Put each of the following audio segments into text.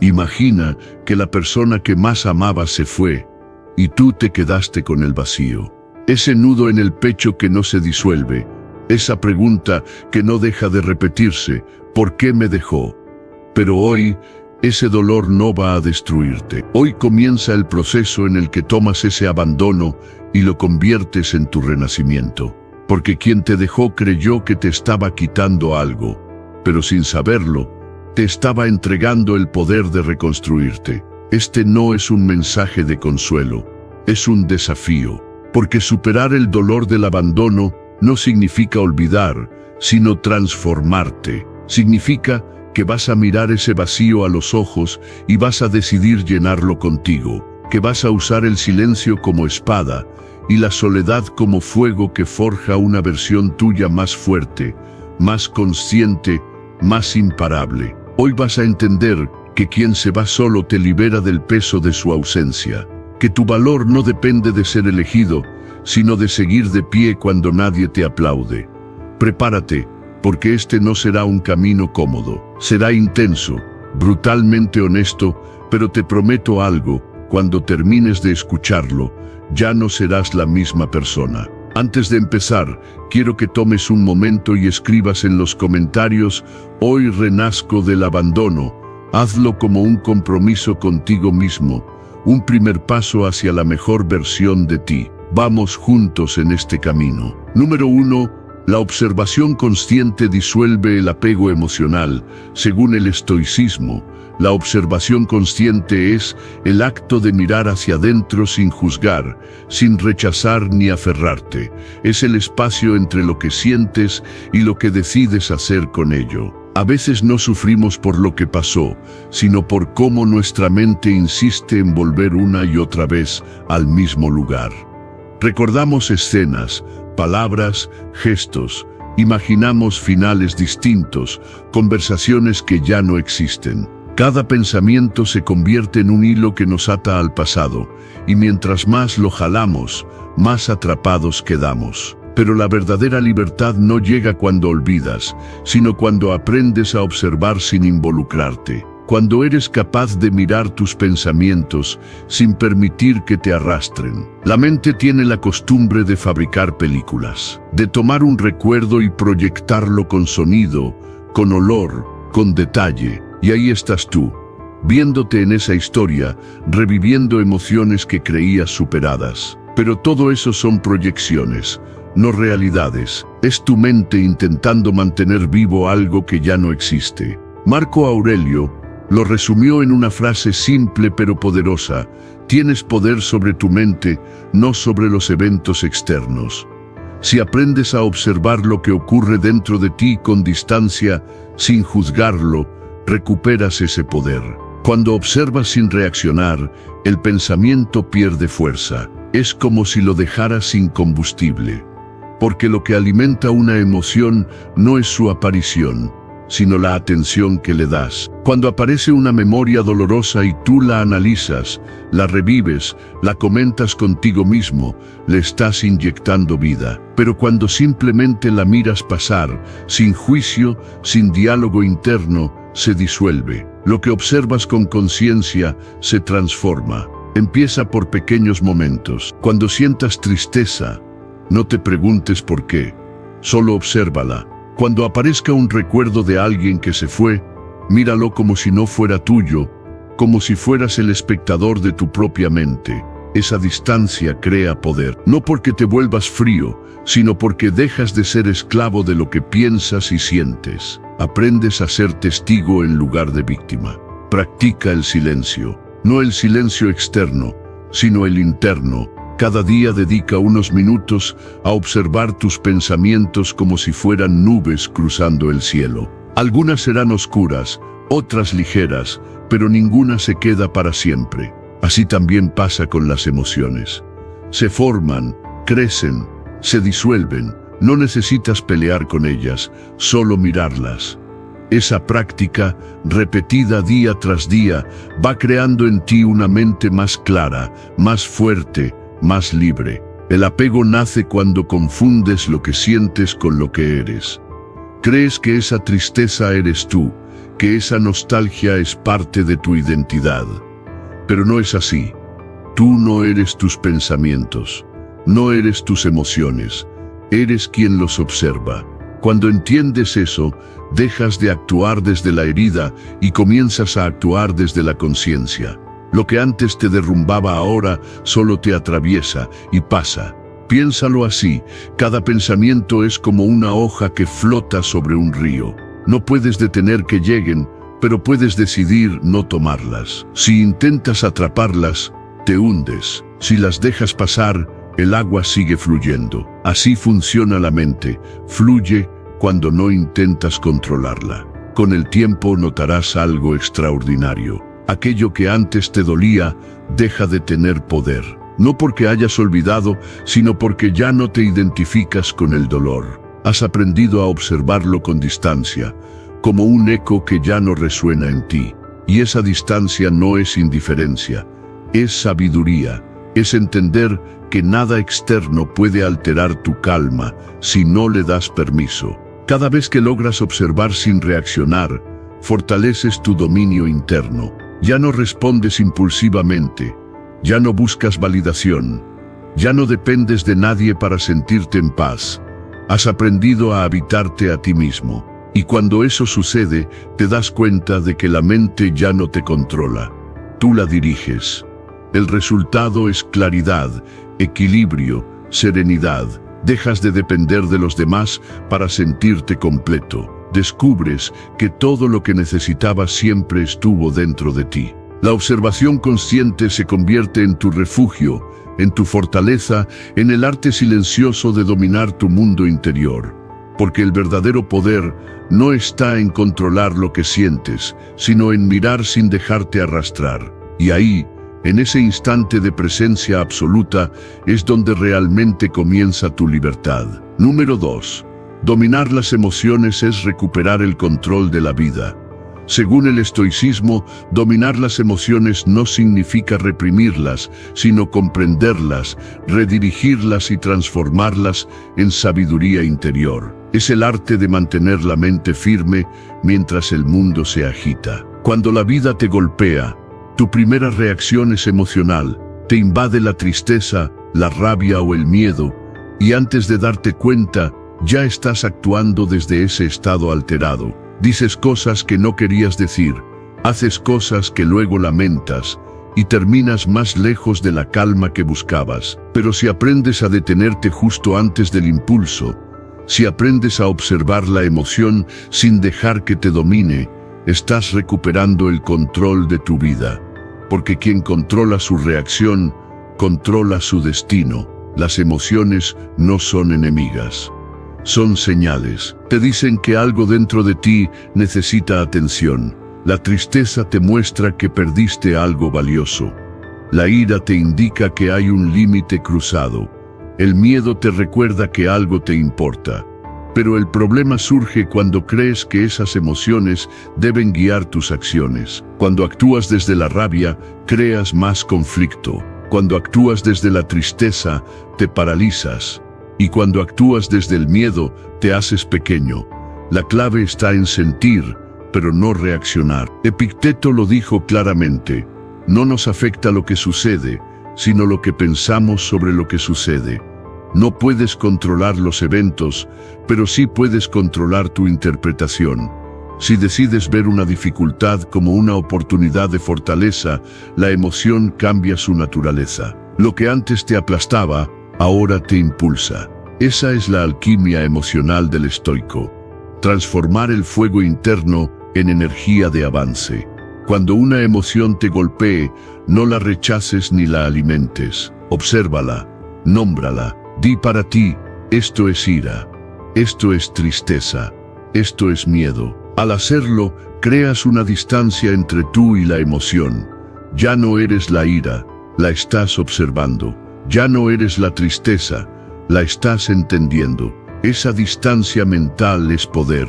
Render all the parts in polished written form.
Imagina que la persona que más amabas se fue y tú te quedaste con el vacío. Ese nudo en el pecho que no se disuelve, esa pregunta que no deja de repetirse, ¿por qué me dejó? Pero hoy, ese dolor no va a destruirte. Hoy comienza el proceso en el que tomas ese abandono y lo conviertes en tu renacimiento. Porque quien te dejó creyó que te estaba quitando algo, pero sin saberlo, te estaba entregando el poder de reconstruirte. Este no es un mensaje de consuelo, es un desafío. Porque superar el dolor del abandono no significa olvidar, sino transformarte. Significa que vas a mirar ese vacío a los ojos y vas a decidir llenarlo contigo, que vas a usar el silencio como espada y la soledad como fuego que forja una versión tuya más fuerte, más consciente, más imparable. Hoy vas a entender que quien se va solo te libera del peso de su ausencia, que tu valor no depende de ser elegido, sino de seguir de pie cuando nadie te aplaude. Prepárate, porque este no será un camino cómodo. Será intenso, brutalmente honesto, pero te prometo algo, cuando termines de escucharlo, ya no serás la misma persona. Antes de empezar, quiero que tomes un momento y escribas en los comentarios: hoy renazco del abandono. Hazlo como un compromiso contigo mismo, un primer paso hacia la mejor versión de ti. Vamos juntos en este camino. Número 1. La observación consciente disuelve el apego emocional. Según el estoicismo, la observación consciente es el acto de mirar hacia adentro sin juzgar, sin rechazar ni aferrarte. Es el espacio entre lo que sientes y lo que decides hacer con ello. A veces no sufrimos por lo que pasó, sino por cómo nuestra mente insiste en volver una y otra vez al mismo lugar. Recordamos escenas, palabras, gestos, imaginamos finales distintos, conversaciones que ya no existen. Cada pensamiento se convierte en un hilo que nos ata al pasado, y mientras más lo jalamos, más atrapados quedamos. Pero la verdadera libertad no llega cuando olvidas, sino cuando aprendes a observar sin involucrarte. Cuando eres capaz de mirar tus pensamientos sin permitir que te arrastren. La mente tiene la costumbre de fabricar películas, de tomar un recuerdo y proyectarlo con sonido, con olor, con detalle. Y ahí estás tú, viéndote en esa historia, reviviendo emociones que creías superadas. Pero todo eso son proyecciones, no realidades. Es tu mente intentando mantener vivo algo que ya no existe. Marco Aurelio lo resumió en una frase simple pero poderosa: tienes poder sobre tu mente, no sobre los eventos externos. Si aprendes a observar lo que ocurre dentro de ti con distancia, sin juzgarlo, recuperas ese poder. Cuando observas sin reaccionar, el pensamiento pierde fuerza. Es como si lo dejaras sin combustible. Porque lo que alimenta una emoción no es su aparición, sino la atención que le das. Cuando aparece una memoria dolorosa y tú la analizas, la revives, la comentas contigo mismo, le estás inyectando vida. Pero cuando simplemente la miras pasar, sin juicio, sin diálogo interno, se disuelve. Lo que observas con conciencia se transforma. Empieza por pequeños momentos. Cuando sientas tristeza, no te preguntes por qué, solo obsérvala. Cuando aparezca un recuerdo de alguien que se fue, míralo como si no fuera tuyo, como si fueras el espectador de tu propia mente. Esa distancia crea poder, no porque te vuelvas frío, sino porque dejas de ser esclavo de lo que piensas y sientes. Aprendes a ser testigo en lugar de víctima. Practica el silencio, no el silencio externo, sino el interno. Cada día dedica unos minutos a observar tus pensamientos como si fueran nubes cruzando el cielo. Algunas serán oscuras, otras ligeras, pero ninguna se queda para siempre. Así también pasa con las emociones. Se forman, crecen, se disuelven. No necesitas pelear con ellas, solo mirarlas. Esa práctica, repetida día tras día, va creando en ti una mente más clara, más fuerte, más libre. El apego nace cuando confundes lo que sientes con lo que eres. Crees que esa tristeza eres tú, que esa nostalgia es parte de tu identidad. Pero no es así. Tú no eres tus pensamientos, no eres tus emociones, eres quien los observa. Cuando entiendes eso, dejas de actuar desde la herida y comienzas a actuar desde la conciencia. Lo que antes te derrumbaba ahora solo te atraviesa y pasa. Piénsalo así, cada pensamiento es como una hoja que flota sobre un río. No puedes detener que lleguen, pero puedes decidir no tomarlas. Si intentas atraparlas, te hundes. Si las dejas pasar, el agua sigue fluyendo. Así funciona la mente, fluye cuando no intentas controlarla. Con el tiempo notarás algo extraordinario. Aquello que antes te dolía, deja de tener poder. No porque hayas olvidado, sino porque ya no te identificas con el dolor. Has aprendido a observarlo con distancia, como un eco que ya no resuena en ti. Y esa distancia no es indiferencia, es sabiduría, es entender que nada externo puede alterar tu calma si no le das permiso. Cada vez que logras observar sin reaccionar, fortaleces tu dominio interno. Ya no respondes impulsivamente, ya no buscas validación, ya no dependes de nadie para sentirte en paz. Has aprendido a habitarte a ti mismo. Y cuando eso sucede, te das cuenta de que la mente ya no te controla. Tú la diriges. El resultado es claridad, equilibrio, serenidad. Dejas de depender de los demás para sentirte completo. Descubres que todo lo que necesitabas siempre estuvo dentro de ti. La observación consciente se convierte en tu refugio, en tu fortaleza, en el arte silencioso de dominar tu mundo interior. Porque el verdadero poder no está en controlar lo que sientes, sino en mirar sin dejarte arrastrar. Y ahí, en ese instante de presencia absoluta, es donde realmente comienza tu libertad. Número 2. Dominar las emociones es recuperar el control de la vida. Según el estoicismo, dominar las emociones no significa reprimirlas, sino comprenderlas, redirigirlas y transformarlas en sabiduría interior. Es el arte de mantener la mente firme mientras el mundo se agita. Cuando la vida te golpea, tu primera reacción es emocional. Te invade la tristeza, la rabia o el miedo, y antes de darte cuenta, ya estás actuando desde ese estado alterado. Dices cosas que no querías decir, haces cosas que luego lamentas, y terminas más lejos de la calma que buscabas. Pero si aprendes a detenerte justo antes del impulso, si aprendes a observar la emoción sin dejar que te domine, estás recuperando el control de tu vida. Porque quien controla su reacción, controla su destino. Las emociones no son enemigas. Son señales. Te dicen que algo dentro de ti necesita atención. La tristeza te muestra que perdiste algo valioso. La ira te indica que hay un límite cruzado. El miedo te recuerda que algo te importa. Pero el problema surge cuando crees que esas emociones deben guiar tus acciones. Cuando actúas desde la rabia, creas más conflicto. Cuando actúas desde la tristeza, te paralizas. Y cuando actúas desde el miedo, te haces pequeño. La clave está en sentir, pero no reaccionar. Epicteto lo dijo claramente: no nos afecta lo que sucede, sino lo que pensamos sobre lo que sucede. No puedes controlar los eventos, pero sí puedes controlar tu interpretación. Si decides ver una dificultad como una oportunidad de fortaleza, la emoción cambia su naturaleza. Lo que antes te aplastaba, ahora te impulsa. Esa es la alquimia emocional del estoico. Transformar el fuego interno en energía de avance. Cuando una emoción te golpee, no la rechaces ni la alimentes. Obsérvala, nómbrala, di para ti: esto es ira, esto es tristeza, esto es miedo. Al hacerlo, creas una distancia entre tú y la emoción. Ya no eres la ira, la estás observando. Ya no eres la tristeza, la estás entendiendo. Esa distancia mental es poder,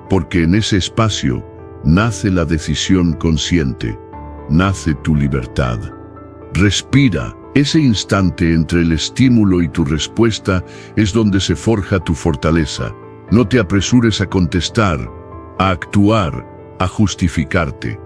porque en ese espacio nace la decisión consciente, nace tu libertad. Respira. Ese instante entre el estímulo y tu respuesta es donde se forja tu fortaleza. No te apresures a contestar, a actuar, a justificarte.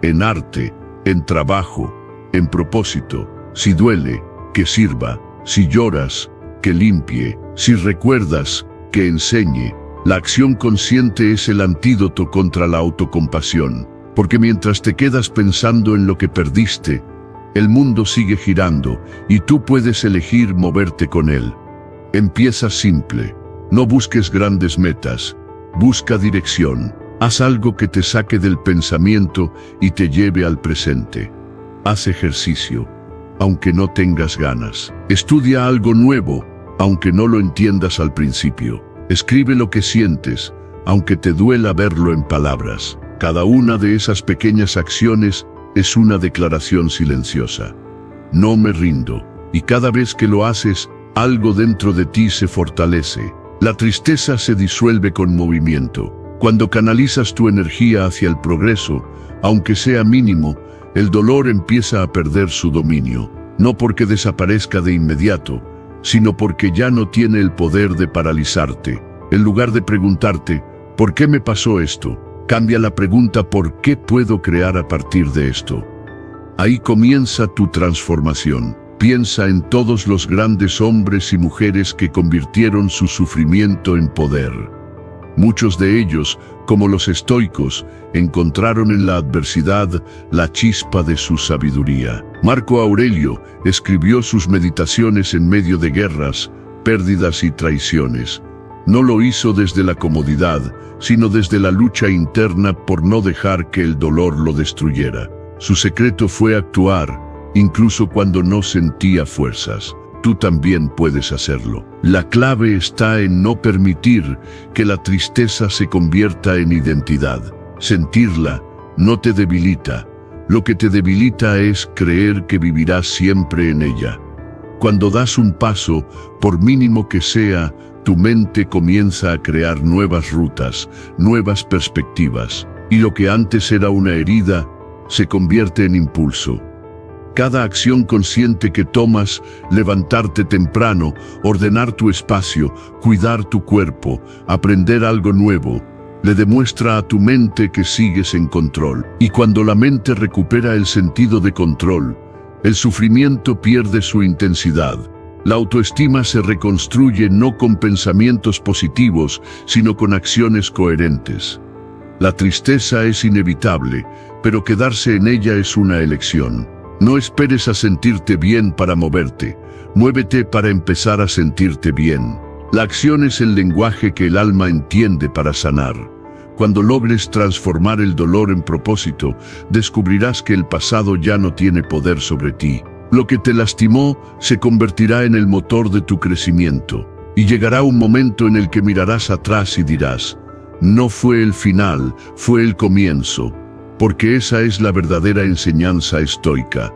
en arte, en trabajo, en propósito. Si duele, que sirva. Si lloras, que limpie. Si recuerdas, que enseñe. La acción consciente es el antídoto contra la autocompasión, porque mientras te quedas pensando en lo que perdiste, el mundo sigue girando y tú puedes elegir moverte con él. Empieza simple. No busques grandes metas. Busca dirección. Haz algo que te saque del pensamiento y te lleve al presente. Haz ejercicio, aunque no tengas ganas. Estudia algo nuevo, aunque no lo entiendas al principio. Escribe lo que sientes, aunque te duela verlo en palabras. Cada una de esas pequeñas acciones es una declaración silenciosa. No me rindo. Y cada vez que lo haces, algo dentro de ti se fortalece. La tristeza se disuelve con movimiento. Cuando canalizas tu energía hacia el progreso, aunque sea mínimo, el dolor empieza a perder su dominio. No porque desaparezca de inmediato, sino porque ya no tiene el poder de paralizarte. En lugar de preguntarte, ¿por qué me pasó esto?, cambia la pregunta, ¿por qué puedo crear a partir de esto? Ahí comienza tu transformación. Piensa en todos los grandes hombres y mujeres que convirtieron su sufrimiento en poder. Muchos de ellos, como los estoicos, encontraron en la adversidad la chispa de su sabiduría. Marco Aurelio escribió sus meditaciones en medio de guerras, pérdidas y traiciones. No lo hizo desde la comodidad, sino desde la lucha interna por no dejar que el dolor lo destruyera. Su secreto fue actuar, incluso cuando no sentía fuerzas. Tú también puedes hacerlo. La clave está en no permitir que la tristeza se convierta en identidad. Sentirla no te debilita. Lo que te debilita es creer que vivirás siempre en ella. Cuando das un paso, por mínimo que sea, tu mente comienza a crear nuevas rutas, nuevas perspectivas, y lo que antes era una herida se convierte en impulso. Cada acción consciente que tomas, levantarte temprano, ordenar tu espacio, cuidar tu cuerpo, aprender algo nuevo, le demuestra a tu mente que sigues en control. Y cuando la mente recupera el sentido de control, el sufrimiento pierde su intensidad. La autoestima se reconstruye no con pensamientos positivos, sino con acciones coherentes. La tristeza es inevitable, pero quedarse en ella es una elección. No esperes a sentirte bien para moverte. Muévete para empezar a sentirte bien. La acción es el lenguaje que el alma entiende para sanar. Cuando logres transformar el dolor en propósito, descubrirás que el pasado ya no tiene poder sobre ti. Lo que te lastimó se convertirá en el motor de tu crecimiento. Y llegará un momento en el que mirarás atrás y dirás, no fue el final, fue el comienzo. Porque esa es la verdadera enseñanza estoica.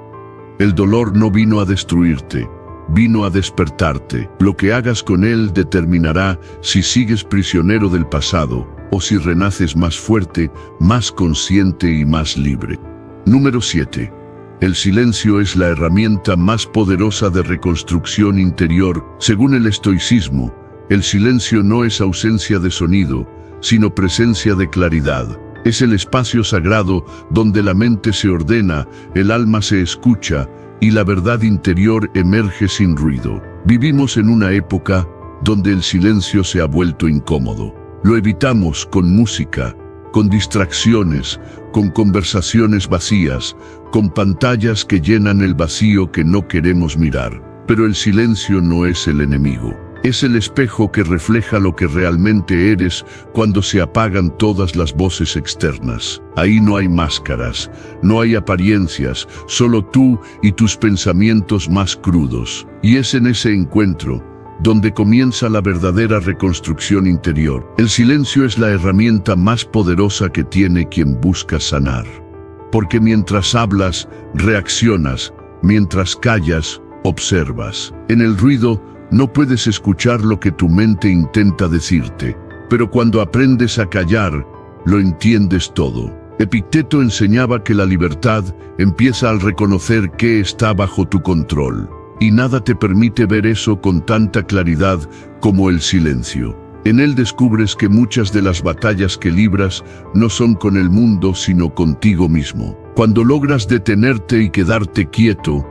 El dolor no vino a destruirte, vino a despertarte. Lo que hagas con él determinará si sigues prisionero del pasado o si renaces más fuerte, más consciente y más libre. Número 7. El silencio es la herramienta más poderosa de reconstrucción interior. Según el estoicismo, el silencio no es ausencia de sonido, sino presencia de claridad. Es el espacio sagrado donde la mente se ordena, el alma se escucha y la verdad interior emerge sin ruido. Vivimos en una época donde el silencio se ha vuelto incómodo. Lo evitamos con música, con distracciones, con conversaciones vacías, con pantallas que llenan el vacío que no queremos mirar. Pero el silencio no es el enemigo. Es el espejo que refleja lo que realmente eres cuando se apagan todas las voces externas. Ahí no hay máscaras, no hay apariencias, solo tú y tus pensamientos más crudos. Y es en ese encuentro donde comienza la verdadera reconstrucción interior. El silencio es la herramienta más poderosa que tiene quien busca sanar. Porque mientras hablas, reaccionas, mientras callas, observas. En el ruido, no puedes escuchar lo que tu mente intenta decirte, pero cuando aprendes a callar, lo entiendes todo. Epicteto enseñaba que la libertad empieza al reconocer qué está bajo tu control, y nada te permite ver eso con tanta claridad como el silencio. En él descubres que muchas de las batallas que libras no son con el mundo, sino contigo mismo. Cuando logras detenerte y quedarte quieto,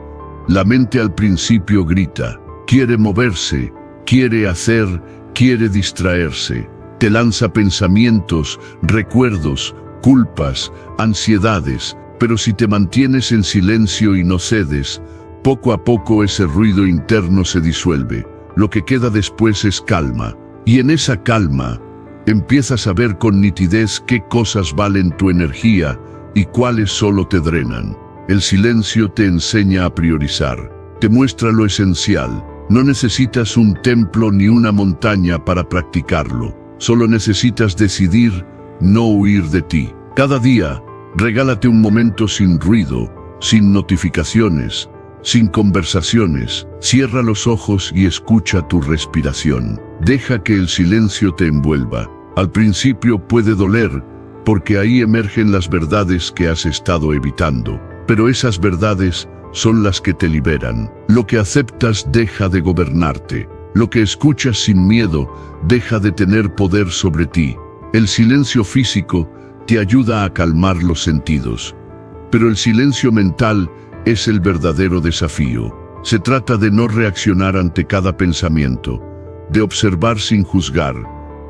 la mente al principio grita, quiere moverse, quiere hacer, quiere distraerse. Te lanza pensamientos, recuerdos, culpas, ansiedades, pero si te mantienes en silencio y no cedes, poco a poco ese ruido interno se disuelve. Lo que queda después es calma, y en esa calma empiezas a ver con nitidez qué cosas valen tu energía y cuáles solo te drenan. El silencio te enseña a priorizar, te muestra lo esencial. No necesitas un templo ni una montaña para practicarlo. Solo necesitas decidir no huir de ti. Cada día, regálate un momento sin ruido, sin notificaciones, sin conversaciones. Cierra los ojos y escucha tu respiración. Deja que el silencio te envuelva. Al principio puede doler, porque ahí emergen las verdades que has estado evitando. Pero esas verdades son las que te liberan. Lo que aceptas deja de gobernarte. Lo que escuchas sin miedo deja de tener poder sobre ti. El silencio físico te ayuda a calmar los sentidos. Pero el silencio mental es el verdadero desafío. Se trata de no reaccionar ante cada pensamiento, de observar sin juzgar,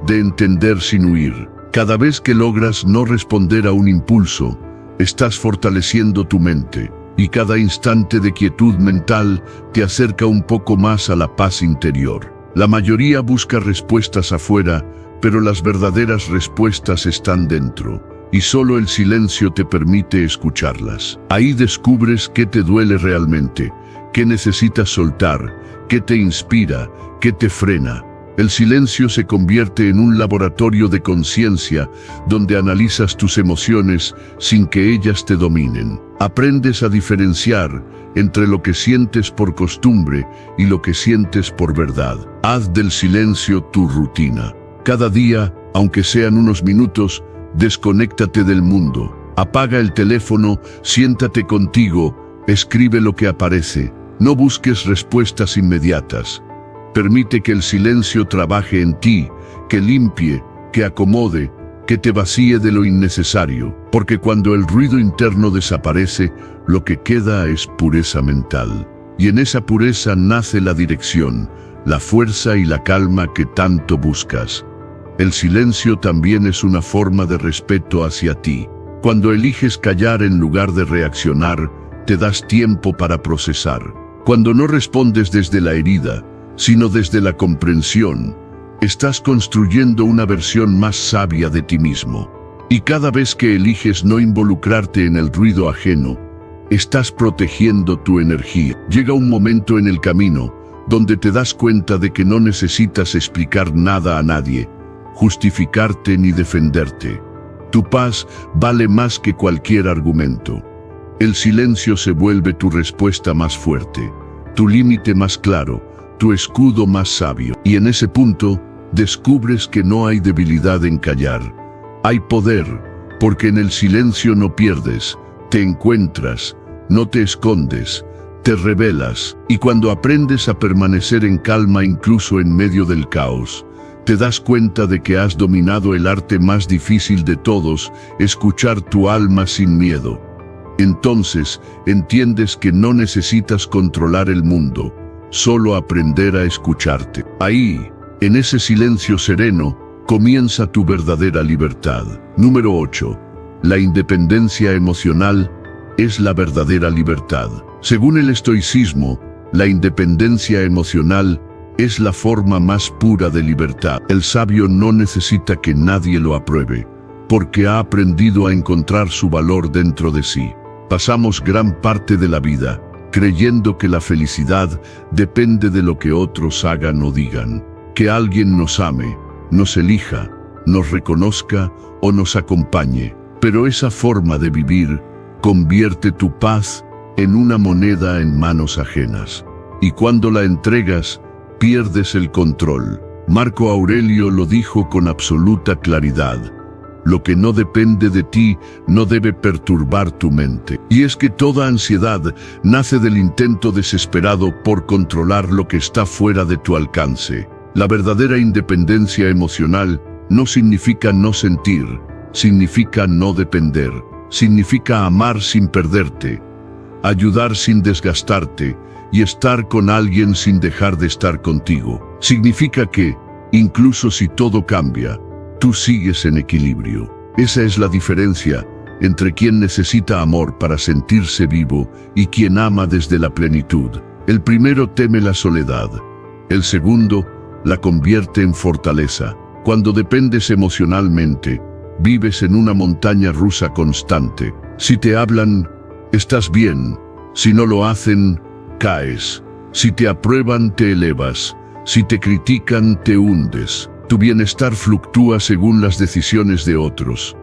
de entender sin huir. Cada vez que logras no responder a un impulso, estás fortaleciendo tu mente. Y cada instante de quietud mental te acerca un poco más a la paz interior. La mayoría busca respuestas afuera, pero las verdaderas respuestas están dentro, y solo el silencio te permite escucharlas. Ahí descubres qué te duele realmente, qué necesitas soltar, qué te inspira, qué te frena. El silencio se convierte en un laboratorio de conciencia donde analizas tus emociones sin que ellas te dominen. Aprendes a diferenciar entre lo que sientes por costumbre y lo que sientes por verdad. Haz del silencio tu rutina. Cada día, aunque sean unos minutos, desconéctate del mundo. Apaga el teléfono, siéntate contigo, escribe lo que aparece. No busques respuestas inmediatas. Permite que el silencio trabaje en ti, que limpie, que acomode, que te vacíe de lo innecesario, porque cuando el ruido interno desaparece, lo que queda es pureza mental. Y en esa pureza nace la dirección, la fuerza y la calma que tanto buscas. El silencio también es una forma de respeto hacia ti. Cuando eliges callar en lugar de reaccionar, te das tiempo para procesar. Cuando no respondes desde la herida, sino desde la comprensión, estás construyendo una versión más sabia de ti mismo. Y cada vez que eliges no involucrarte en el ruido ajeno, estás protegiendo tu energía. Llega un momento en el camino donde te das cuenta de que no necesitas explicar nada a nadie, justificarte ni defenderte. Tu paz vale más que cualquier argumento. El silencio se vuelve tu respuesta más fuerte, tu límite más claro, tu escudo más sabio. Y en ese punto, descubres que no hay debilidad en callar. Hay poder, porque en el silencio no pierdes, te encuentras, no te escondes, te revelas. Y cuando aprendes a permanecer en calma incluso en medio del caos, te das cuenta de que has dominado el arte más difícil de todos, escuchar tu alma sin miedo. Entonces, entiendes que no necesitas controlar el mundo, solo aprender a escucharte. Ahí, en ese silencio sereno, comienza tu verdadera libertad. Número 8. La independencia emocional es la verdadera libertad. Según el estoicismo, la independencia emocional es la forma más pura de libertad. El sabio no necesita que nadie lo apruebe, porque ha aprendido a encontrar su valor dentro de sí. Pasamos gran parte de la vida creyendo que la felicidad depende de lo que otros hagan o digan, que alguien nos ame, nos elija, nos reconozca o nos acompañe. Pero esa forma de vivir convierte tu paz en una moneda en manos ajenas. Y cuando la entregas, pierdes el control. Marco Aurelio lo dijo con absoluta claridad: lo que no depende de ti no debe perturbar tu mente. Y es que toda ansiedad nace del intento desesperado por controlar lo que está fuera de tu alcance. La verdadera independencia emocional no significa no sentir, significa no depender, significa amar sin perderte, ayudar sin desgastarte y estar con alguien sin dejar de estar contigo. Significa que, incluso si todo cambia, tú sigues en equilibrio. Esa es la diferencia entre quien necesita amor para sentirse vivo y quien ama desde la plenitud. El primero teme la soledad, el segundo la convierte en fortaleza. Cuando dependes emocionalmente, vives en una montaña rusa constante. Si te hablan, estás bien. Si no lo hacen, caes. Si te aprueban, te elevas. Si te critican, te hundes. Tu bienestar fluctúa según las decisiones de otros.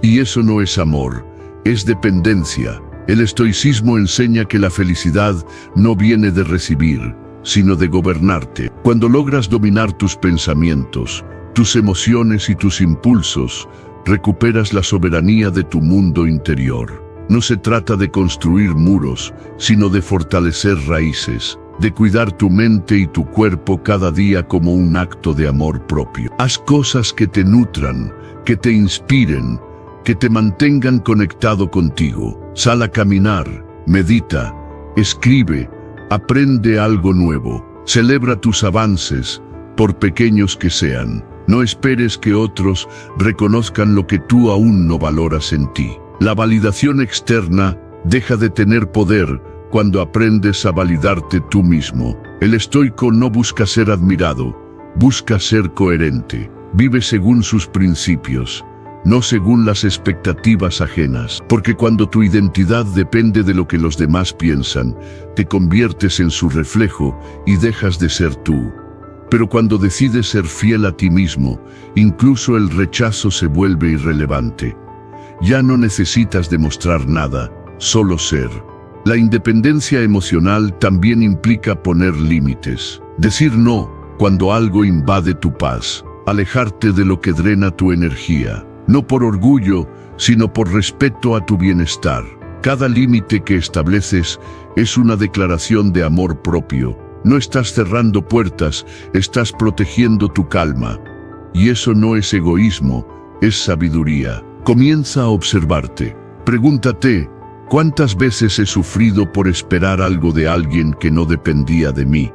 Y eso no es amor, es dependencia. El estoicismo enseña que la felicidad no viene de recibir, sino de gobernarte. Cuando logras dominar tus pensamientos, tus emociones y tus impulsos, recuperas la soberanía de tu mundo interior. No se trata de construir muros, sino de fortalecer raíces, de cuidar tu mente y tu cuerpo cada día como un acto de amor propio. Haz cosas que te nutran, que te inspiren, que te mantengan conectado contigo. Sal a caminar, medita, escribe, aprende algo nuevo. Celebra tus avances, por pequeños que sean. No esperes que otros reconozcan lo que tú aún no valoras en ti. La validación externa deja de tener poder cuando aprendes a validarte tú mismo. El estoico no busca ser admirado, busca ser coherente. Vive según sus principios, no según las expectativas ajenas. Porque cuando tu identidad depende de lo que los demás piensan, te conviertes en su reflejo y dejas de ser tú. Pero cuando decides ser fiel a ti mismo, incluso el rechazo se vuelve irrelevante. Ya no necesitas demostrar nada, solo ser. La independencia emocional también implica poner límites. Decir no cuando algo invade tu paz. Alejarte de lo que drena tu energía. No por orgullo, sino por respeto a tu bienestar. Cada límite que estableces es una declaración de amor propio. No estás cerrando puertas, estás protegiendo tu calma. Y eso no es egoísmo, es sabiduría. Comienza a observarte. Pregúntate, ¿cuántas veces he sufrido por esperar algo de alguien que no dependía de mí?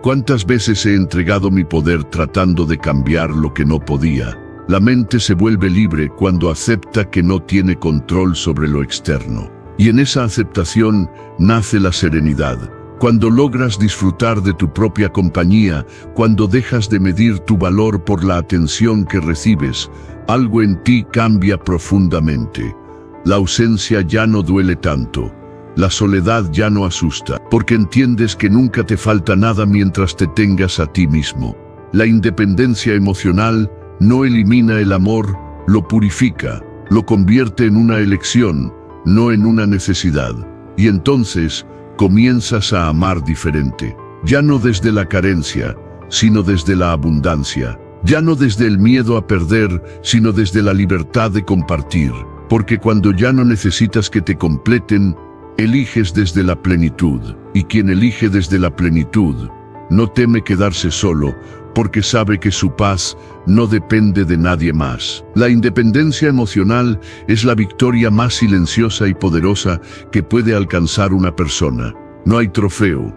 ¿Cuántas veces he entregado mi poder tratando de cambiar lo que no podía? La mente se vuelve libre cuando acepta que no tiene control sobre lo externo. Y en esa aceptación nace la serenidad. Cuando logras disfrutar de tu propia compañía, cuando dejas de medir tu valor por la atención que recibes, algo en ti cambia profundamente. La ausencia ya no duele tanto. La soledad ya no asusta, porque entiendes que nunca te falta nada mientras te tengas a ti mismo. La independencia emocional no elimina el amor, lo purifica, lo convierte en una elección, no en una necesidad. Y entonces comienzas a amar diferente, ya no desde la carencia, sino desde la abundancia. Ya no desde el miedo a perder, sino desde la libertad de compartir. Porque cuando ya no necesitas que te completen, eliges desde la plenitud. Y quien elige desde la plenitud, no teme quedarse solo, porque sabe que su paz no depende de nadie más. La independencia emocional es la victoria más silenciosa y poderosa que puede alcanzar una persona. No hay trofeo,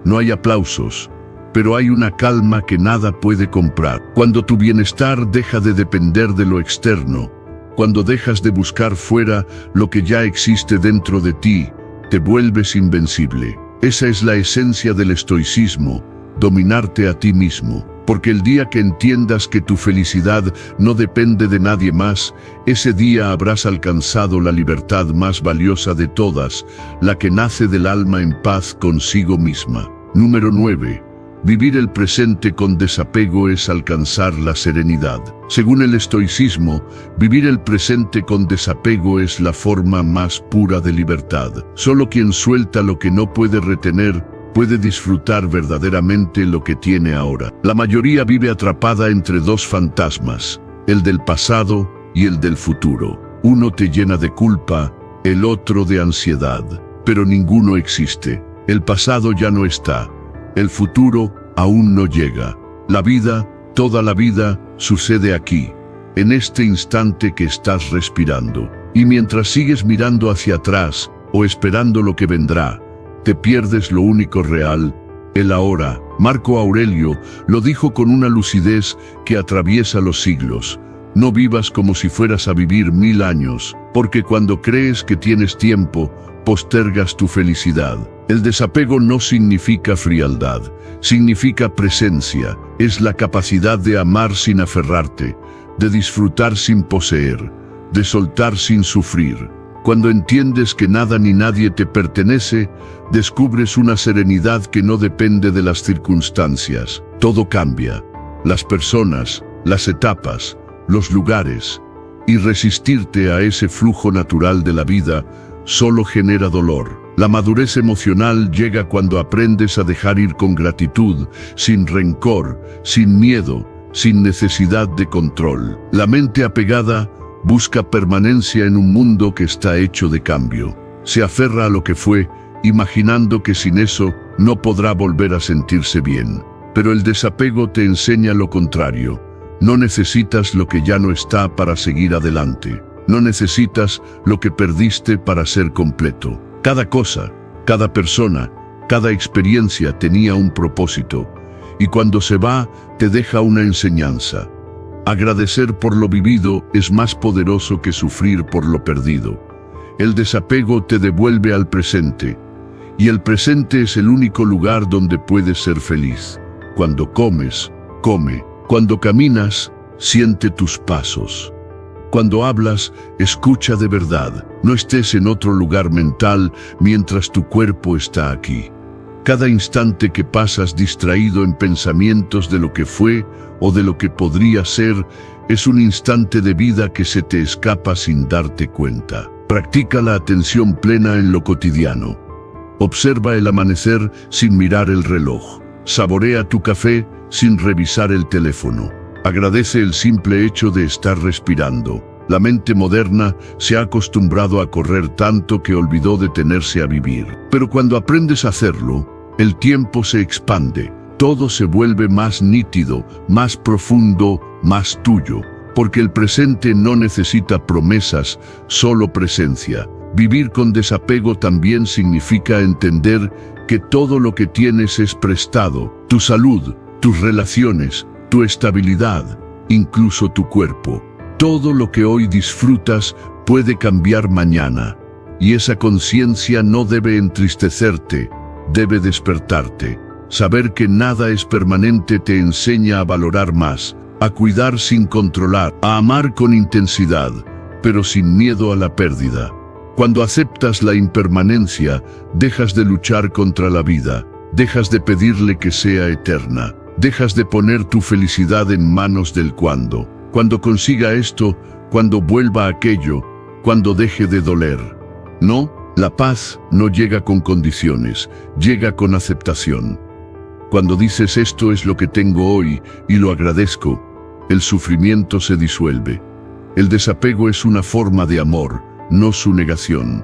no hay aplausos, pero hay una calma que nada puede comprar. Cuando tu bienestar deja de depender de lo externo, cuando dejas de buscar fuera lo que ya existe dentro de ti, te vuelves invencible. Esa es la esencia del estoicismo, dominarte a ti mismo. Porque el día que entiendas que tu felicidad no depende de nadie más, ese día habrás alcanzado la libertad más valiosa de todas, la que nace del alma en paz consigo misma. Número 9. Vivir el presente con desapego es alcanzar la serenidad. Según el estoicismo, vivir el presente con desapego es la forma más pura de libertad. Solo quien suelta lo que no puede retener puede disfrutar verdaderamente lo que tiene ahora. La mayoría vive atrapada entre dos fantasmas, el del pasado y el del futuro. Uno te llena de culpa, el otro de ansiedad, pero ninguno existe. El pasado ya no está, el futuro aún no llega. La vida, toda la vida, sucede aquí, en este instante que estás respirando. Y mientras sigues mirando hacia atrás o esperando lo que vendrá, te pierdes lo único real, el ahora. Marco Aurelio lo dijo con una lucidez que atraviesa los siglos. No vivas como si fueras a vivir 1000 años, porque cuando crees que tienes tiempo, postergas tu felicidad. El desapego no significa frialdad, significa presencia. Es la capacidad de amar sin aferrarte, de disfrutar sin poseer, de soltar sin sufrir. Cuando entiendes que nada ni nadie te pertenece, descubres una serenidad que no depende de las circunstancias. Todo cambia, las personas, las etapas, los lugares, y resistirte a ese flujo natural de la vida solo genera dolor. La madurez emocional llega cuando aprendes a dejar ir con gratitud, sin rencor, sin miedo, sin necesidad de control. La mente apegada busca permanencia en un mundo que está hecho de cambio. Se aferra a lo que fue, imaginando que sin eso no podrá volver a sentirse bien. Pero el desapego te enseña lo contrario. No necesitas lo que ya no está para seguir adelante. No necesitas lo que perdiste para ser completo. Cada cosa, cada persona, cada experiencia tenía un propósito, y cuando se va, te deja una enseñanza. Agradecer por lo vivido es más poderoso que sufrir por lo perdido. El desapego te devuelve al presente, y el presente es el único lugar donde puedes ser feliz. Cuando comes, come. Cuando caminas, siente tus pasos. Cuando hablas, escucha de verdad. No estés en otro lugar mental mientras tu cuerpo está aquí. Cada instante que pasas distraído en pensamientos de lo que fue o de lo que podría ser, es un instante de vida que se te escapa sin darte cuenta. Practica la atención plena en lo cotidiano. Observa el amanecer sin mirar el reloj. Saborea tu café sin revisar el teléfono. Agradece el simple hecho de estar respirando. La mente moderna se ha acostumbrado a correr tanto que olvidó detenerse a vivir. Pero cuando aprendes a hacerlo, el tiempo se expande. Todo se vuelve más nítido, más profundo, más tuyo. Porque el presente no necesita promesas, solo presencia. Vivir con desapego también significa entender que todo lo que tienes es prestado. Tu salud, tus relaciones, tu estabilidad, incluso tu cuerpo. Todo lo que hoy disfrutas puede cambiar mañana. Y esa conciencia no debe entristecerte, debe despertarte. Saber que nada es permanente te enseña a valorar más, a cuidar sin controlar, a amar con intensidad, pero sin miedo a la pérdida. Cuando aceptas la impermanencia, dejas de luchar contra la vida, dejas de pedirle que sea eterna, dejas de poner tu felicidad en manos del cuándo. Cuando consiga esto, cuando vuelva aquello, cuando deje de doler. No, la paz no llega con condiciones, llega con aceptación. Cuando dices esto es lo que tengo hoy y lo agradezco, el sufrimiento se disuelve. El desapego es una forma de amor, no su negación.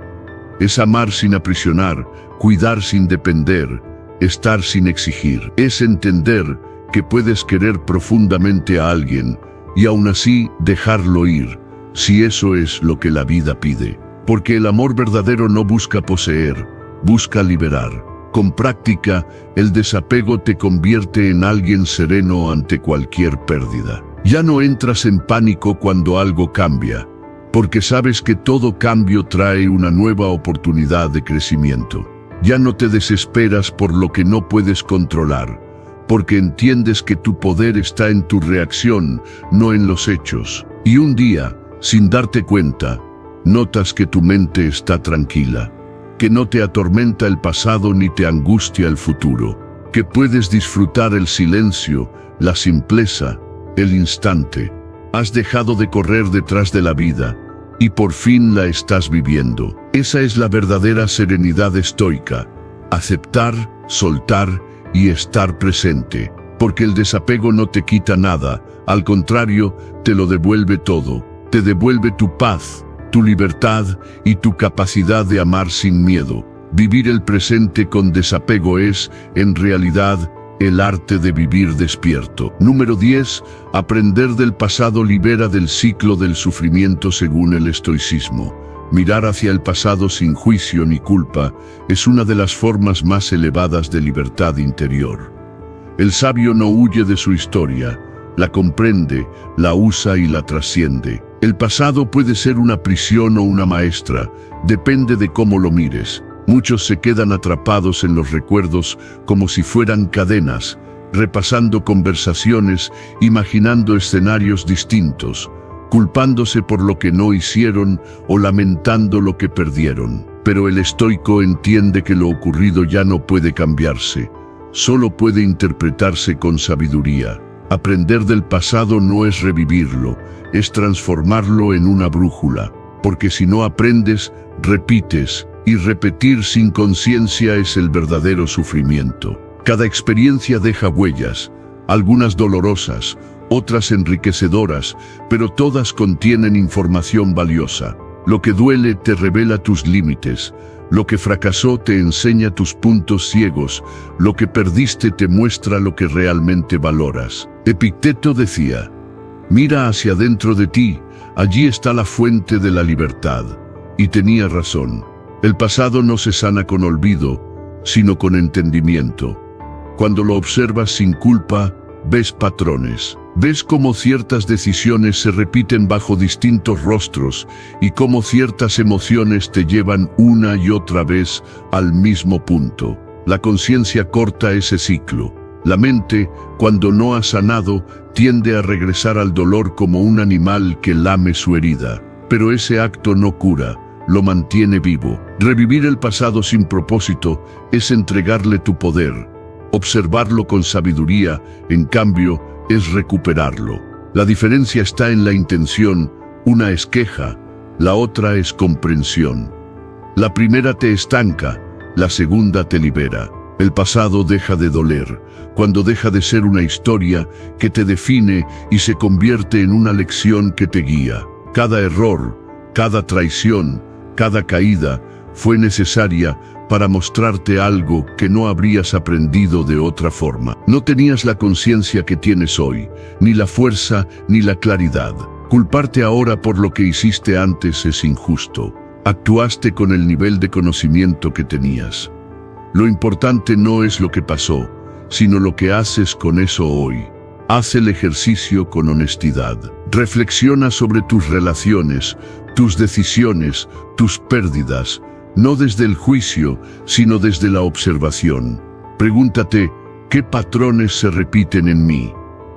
Es amar sin aprisionar, cuidar sin depender, estar sin exigir. Es entender que puedes querer profundamente a alguien y aún así dejarlo ir, si eso es lo que la vida pide. Porque el amor verdadero no busca poseer, busca liberar. Con práctica, el desapego te convierte en alguien sereno ante cualquier pérdida. Ya no entras en pánico cuando algo cambia, porque sabes que todo cambio trae una nueva oportunidad de crecimiento. Ya no te desesperas por lo que no puedes controlar, porque entiendes que tu poder está en tu reacción, no en los hechos. Y un día, sin darte cuenta, notas que tu mente está tranquila, que no te atormenta el pasado ni te angustia el futuro, que puedes disfrutar el silencio, la simpleza, el instante. Has dejado de correr detrás de la vida y por fin la estás viviendo. Esa es la verdadera serenidad estoica: aceptar, soltar y estar presente. Porque el desapego no te quita nada, al contrario, te lo devuelve todo. Te devuelve tu paz, tu libertad y tu capacidad de amar sin miedo. Vivir el presente con desapego es, en realidad, El arte de vivir despierto. Número 10. Aprender del pasado libera del ciclo del sufrimiento según el estoicismo. Mirar hacia el pasado sin juicio ni culpa es una de las formas más elevadas de libertad interior. El sabio no huye de su historia, la comprende, la usa y la trasciende. El pasado puede ser una prisión o una maestra, depende de cómo lo mires. Muchos se quedan atrapados en los recuerdos como si fueran cadenas, repasando conversaciones, imaginando escenarios distintos, culpándose por lo que no hicieron o lamentando lo que perdieron. Pero el estoico entiende que lo ocurrido ya no puede cambiarse, solo puede interpretarse con sabiduría. Aprender del pasado no es revivirlo, es transformarlo en una brújula, porque si no aprendes, repites, y repetir sin conciencia es el verdadero sufrimiento. Cada experiencia deja huellas, algunas dolorosas, otras enriquecedoras, pero todas contienen información valiosa. Lo que duele te revela tus límites, lo que fracasó te enseña tus puntos ciegos, lo que perdiste te muestra lo que realmente valoras. Epicteto decía: mira hacia dentro de ti, allí está la fuente de la libertad. Y tenía razón. El pasado no se sana con olvido, sino con entendimiento. Cuando lo observas sin culpa, ves patrones. Ves cómo ciertas decisiones se repiten bajo distintos rostros y cómo ciertas emociones te llevan una y otra vez al mismo punto. La conciencia corta ese ciclo. La mente, cuando no ha sanado, tiende a regresar al dolor como un animal que lame su herida. Pero ese acto no cura, lo mantiene vivo. Revivir el pasado sin propósito es entregarle tu poder. Observarlo con sabiduría, en cambio, es recuperarlo. La diferencia está en la intención. Una es queja, la otra es comprensión. La primera te estanca, la segunda te libera. El pasado deja de doler cuando deja de ser una historia que te define y se convierte en una lección que te guía. Cada error, cada traición, cada caída fue necesaria para mostrarte algo que no habrías aprendido de otra forma. No tenías la conciencia que tienes hoy, ni la fuerza ni la claridad. Culparte ahora por lo que hiciste antes es injusto. Actuaste con el nivel de conocimiento que tenías. Lo importante no es lo que pasó, sino lo que haces con eso hoy. Haz el ejercicio con honestidad. Reflexiona sobre tus relaciones, tus decisiones, tus pérdidas, no desde el juicio, sino desde la observación. Pregúntate, ¿qué patrones se repiten en mí?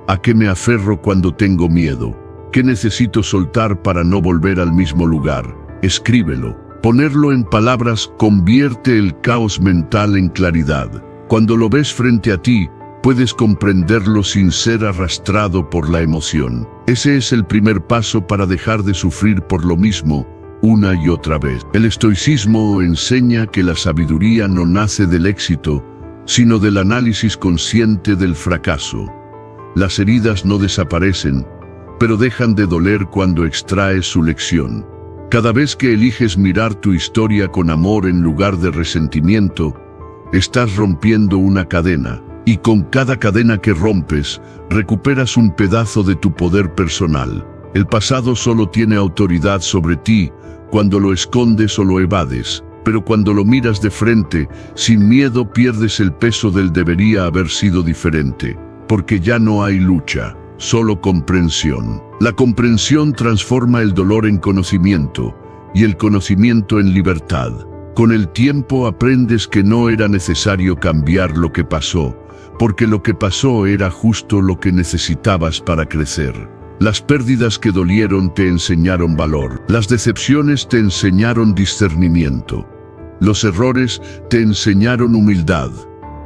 ¿A qué me aferro cuando tengo miedo? ¿Qué necesito soltar para no volver al mismo lugar? Escríbelo. Ponerlo en palabras convierte el caos mental en claridad. Cuando lo ves frente a ti, puedes comprenderlo sin ser arrastrado por la emoción. Ese es el primer paso para dejar de sufrir por lo mismo una y otra vez. El estoicismo enseña que la sabiduría no nace del éxito, sino del análisis consciente del fracaso. Las heridas no desaparecen, pero dejan de doler cuando extraes su lección. Cada vez que eliges mirar tu historia con amor en lugar de resentimiento, estás rompiendo una cadena. Y con cada cadena que rompes, recuperas un pedazo de tu poder personal. El pasado solo tiene autoridad sobre ti cuando lo escondes o lo evades, pero cuando lo miras de frente, sin miedo pierdes el peso del debería haber sido diferente, porque ya no hay lucha, solo comprensión. La comprensión transforma el dolor en conocimiento, y el conocimiento en libertad. Con el tiempo aprendes que no era necesario cambiar lo que pasó, porque lo que pasó era justo lo que necesitabas para crecer. Las pérdidas que dolieron te enseñaron valor. Las decepciones te enseñaron discernimiento. Los errores te enseñaron humildad.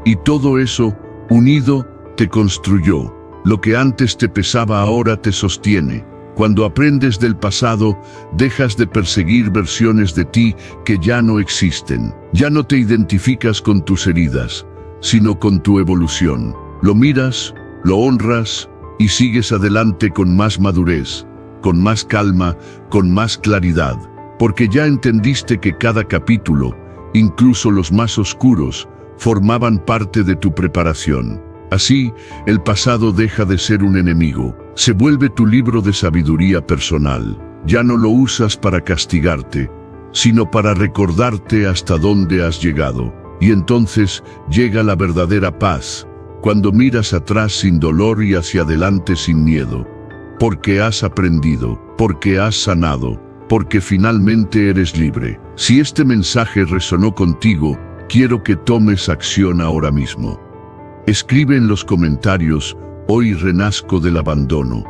Y todo eso, unido, te construyó. Lo que antes te pesaba ahora te sostiene. Cuando aprendes del pasado, dejas de perseguir versiones de ti que ya no existen. Ya no te identificas con tus heridas, sino con tu evolución. Lo miras, lo honras y sigues adelante con más madurez, con más calma, con más claridad, porque ya entendiste que cada capítulo, incluso los más oscuros, formaban parte de tu preparación. Así, el pasado deja de ser un enemigo, se vuelve tu libro de sabiduría personal. Ya no lo usas para castigarte, sino para recordarte hasta dónde has llegado. Y entonces llega la verdadera paz, cuando miras atrás sin dolor y hacia adelante sin miedo. Porque has aprendido, porque has sanado, porque finalmente eres libre. Si este mensaje resonó contigo, quiero que tomes acción ahora mismo. Escribe en los comentarios: hoy renazco del abandono.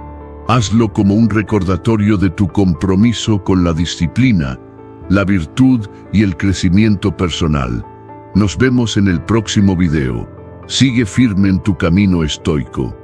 Hazlo como un recordatorio de tu compromiso con la disciplina, la virtud y el crecimiento personal. Nos vemos en el próximo video. Sigue firme en tu camino estoico.